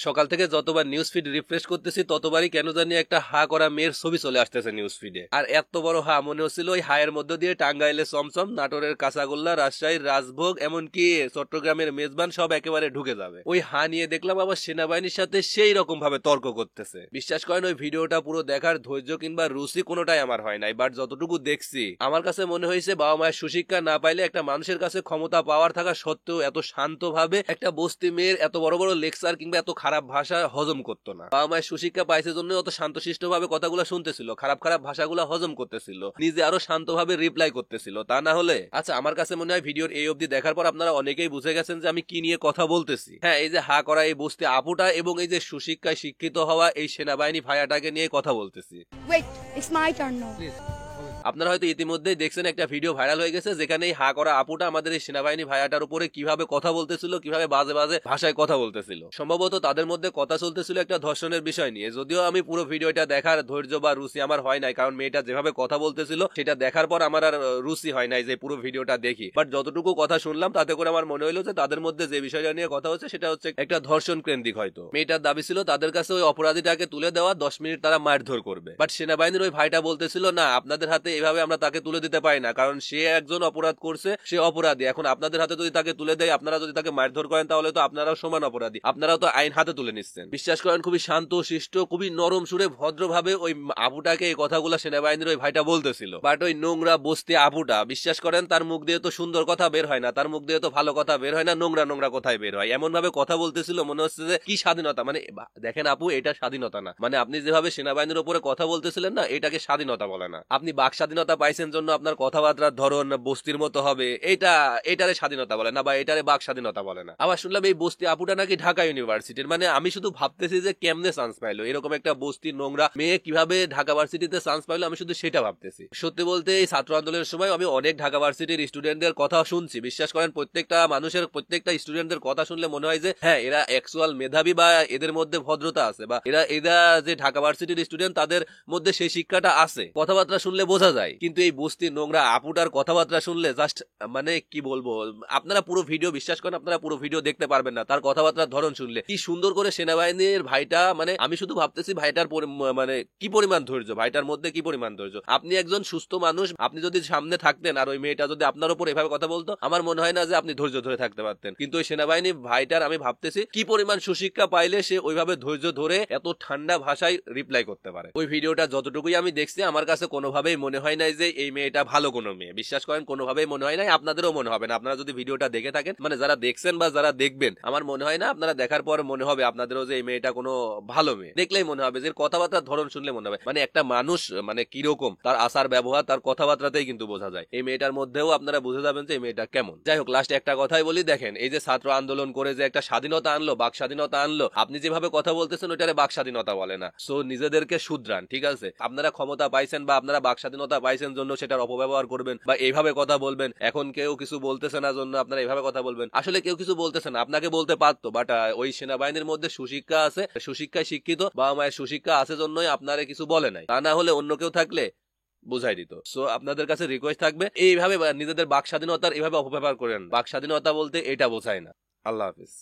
সকাল থেকে যতবার নিউজ ফিড রিফ্রেশ করতেছি ততবারই কেন জানি একটা হা করা মেয়ের ছবি চলে আসতেছে নিউজ ফিডে। আর এত বড় হা মনে হচ্ছিল ওই হায়ের মধ্য দিয়ে টাঙ্গাইলের চমচম, নাটোরের কাঁচাগোল্লা, রাজশাহীর রাজভোগ, এমনকি চট্টগ্রামের মেজবান সব একেবারে ঢুকে যাবে। ওই হা নিয়ে দেখলাম আবার সেনাবাহিনীর সাথে সেই রকম ভাবে তর্ক করতেছে। বিশ্বাস করেন ওই ভিডিওটা পুরো দেখার ধৈর্য কিংবা রুচি কোনোটাই আমার হয় নাই, বাট যতটুকু দেখছি আমার কাছে মনে হয়েছে বাবা মায়ের সুশিক্ষা না পাইলে একটা মানুষের কাছে ক্ষমতা পাওয়ার থাকা সত্ত্বেও এত শান্তভাবে একটা বস্তি মেয়ের এত বড় বড় লেকচার কিংবা এত খারাপ ভাষা হজম করতো না। বাবা মায়ের সুশিক্ষা পাইছে জন্য অত শান্তশিষ্ট ভাবে কথাগুলো শুনতেছিল, খারাপ খারাপ ভাষাগুলো হজম করতেছিল, নিজে আরো শান্তভাবে রিপ্লাই করতেছিল। তা না হলে আচ্ছা, আমার কাছে মনে হয় ভিডিওর এই অবধি দেখার পর আপনারা অনেকেই বুঝে গেছেন যে আমি কি নিয়ে কথা বলতেছি। হ্যাঁ, এই যে হা করা এই বস্তি আপুটা এবং এই যে সুশিক্ষায় শিক্ষিত হওয়া এই সেনাবাহিনী ভাইয়াটাকে নিয়ে কথা বলতেছি। আপনারা হয়তো ইতিমধ্যেই দেখছেন একটা ভিডিও ভাইরাল হয়ে গেছে যেখানে এই হা করা আপুটা আমাদের এই সেনাবাহিনী ভাইয়াটার উপরে কিভাবে কথা বলতেছিল, কিভাবে বাজে বাজে ভাষায় কথা বলতেছিল। সম্ভবত তাদের মধ্যে কথা চলতেছিল একটা ধর্ষণের বিষয় নিয়ে। যদিও আমি পুরো ভিডিওটা দেখার ধৈর্য বা রুচি আমার হয় নাই, কারণ মেয়েটা যেভাবে কথা বলতেছিল সেটা দেখার পর আমার আর রুচি হয় নাই যে পুরো ভিডিওটা দেখি। বাট যতটুকু কথা শুনলাম তাতে করে আমার মনে হলো যে তাদের মধ্যে যে বিষয়টা নিয়ে কথা হচ্ছে সেটা হচ্ছে একটা ধর্ষণ কেন্দ্রিক। হয়তো মেয়েটার দাবি ছিল তাদের কাছে ওই অপরাধীটাকে তুলে দেওয়া, 10 মিনিট তারা মারধর করবে। বাট সেনাবাহিনীর ওই ভাইটা বলতেছিল না, আপনাদের হাতে এভাবে আমরা তাকে তুলে দিতে পারি না, কারণ সে একজন অপরাধ করছে, সে অপরাধী। এখন আপনাদের হাতে যদি তাকে তুলে দেয়, আপনারা যদি তাকে মারধর করেন তাহলে তো আপনারাও সমান অপরাধী, আপনারাও তো আইন হাতে তুলে নিচ্ছেন। বিশ্বাস করেন খুবই শান্ত শিষ্ট, খুবই নরম সুরে ভদ্রভাবে ওই আপুটাকে এই কথাগুলো সেনাবাহিনীর ওই ভাইটা বলতেছিল। বাট ওই নোংরা বস্তি আপুটা, বিশ্বাস করেন তার মুখ দিয়ে তো সুন্দর কথা বের হয় না, তার মুখ দিয়ে তো ভালো কথা বের হয় না, নোংরা নোংরা কথাই বের হয়। এমন ভাবে কথা বলতেছিল মনে হচ্ছে যে কি স্বাধীনতা। মানে দেখেন আপু, এটা স্বাধীনতা না। মানে আপনি যেভাবে সেনাবাহিনীর উপরে কথা বলতেছিলেন না, এটাকে স্বাধীনতা বলে না। আপনি বাক স্বাধীনতা পাইছেন জন্য আপনার কথাবার্তার ধরন বস্তির মতো হবে, এটারে স্বাধীনতা বলে না, বা এটারে বাক স্বাধীনতা বলে না। আবার শুনলাম এই বস্তি আপুটা নাকি ঢাকা ইউনিভার্সিটির। মানে আমি শুধু ভাবতেছি যে কেমনে চান্স পাইলো, এরকম একটা বস্তির নোংরা মেয়ে কিভাবে ঢাকা ভার্সিটিতে চান্স পাইলো, আমি শুধু সেটা ভাবতেছি। সত্যি বলতে এই ছাত্র আন্দোলনের সময় আমি অনেক ঢাকা ভার্সিটির স্টুডেন্টদের কথা শুনছি। বিশ্বাস করেন প্রত্যেকটা মানুষের, প্রত্যেকটা স্টুডেন্টদের কথা শুনলে মনে হয় যে হ্যাঁ, এরা অ্যাকচুয়াল মেধাবী বা এদের মধ্যে ভদ্রতা আছে, বা এরা যে ঢাকা ভার্সিটির স্টুডেন্ট তাদের মধ্যে সেই শিক্ষাটা আছে। কথাবার্তা শুনলে বোঝা যায়। কিন্তু এই বস্তির নোংরা আপুটার কথাবার্তা শুনলে জাস্ট মানে কি বলবো, আপনারা পুরো ভিডিও, বিশ্বাস করেন আপনারা পুরো ভিডিও দেখতে পারবেন না, তার কথাবার্তার ধরন শুনলে কি সুন্দর করে সেনাবাহিনীর ভাইটা, মানে আমি শুধু ভাবতেছি ভাইটার মানে কি পরিমাণ ধৈর্য, ভাইটার মধ্যে কি পরিমাণ ধৈর্য। আপনি একজন সুস্থ মানুষ, আপনি যদি সামনে থাকতেন আর ওই মেয়েটা যদি আপনার উপর এভাবে কথা বলতো, আমার মনে হয় না যে আপনি ধৈর্য ধরে থাকতে পারতেন। কিন্তু ওই সেনাবাহিনী ভাইটার আমি ভাবতেছি কি পরিমাণ সুশিক্ষা পাইলে সে ওইভাবে ধৈর্য ধরে এত ঠান্ডা ভাষায় রিপ্লাই করতে পারে। ওই ভিডিওটা যতটুকুই আমি দেখছি আমার কাছে কোনোভাবেই মনে হয় নাই যে এই মেয়েটা ভালো কোনো মেয়ে। বিশ্বাস করেন কোনোভাবেই মনে হয় নাই, আপনাদেরও মনে হবে না। আপনারা যদি ভিডিওটা দেখে থাকেন, মানে যারা দেখছেন বা যারা দেখবেন, আমার মনে হয় না আপনারা দেখার পর মনে হবে আপনাদেরও যে এই মেয়েটা কোনো ভালো মেয়ে। দেখলেই মনে হবে, যে কথাবার্তার ধরন শুনলে মনে হবে মানে একটা মানুষ মানে কিরকম তার আচার ব্যবহার, তার কথাবার্তাতেই কিন্তু বোঝা যায়। এই মেয়েটার মধ্যেও আপনারা বুঝে যাবেন যে এই মেয়েটা কেমন। যাই হোক, লাস্টে একটা কথাই বলি, দেখেন এই যে ছাত্র আন্দোলন করে যে একটা স্বাধীনতা আনলো, বাক স্বাধীনতা আনলো, আপনি যেভাবে কথা বলতেছেন ওইটারে বাক স্বাধীনতা বলে না। সো নিজেদেরকে শুধরান, ঠিক আছে? আপনারা ক্ষমতা পাইছেন বা আপনারা বাক স্বাধীনতা পাইছেন জন্য সেটার অপব্যবহার করবেন বা এইভাবে কথা বলবেন। এখন কেউ কিছু বলতেছে না জন্য আপনারা এইভাবে কথা বলবেন। আসলে কেউ কিছু বলতেছে না, আপনাকে বলতে পারতো, বাট ওই সেনাবাহিনীর মধ্যে সুশিক্ষা আছে, সুশিক্ষায় শিক্ষিত বাবা মায়ের সুশিক্ষা আছে জন্যই আপনারা কিছু বলে নাই। তা না হলে অন্য কেউ থাকলে বুঝাই দিত। সো আপনাদের কাছে রিকোয়েস্ট থাকবে এইভাবে নিজেদের বাক স্বাধীনতার এইভাবে অপব্যবহার করেন। বাক স্বাধীনতা বলতে এটা বোঝায় না। আল্লাহ হাফিজ।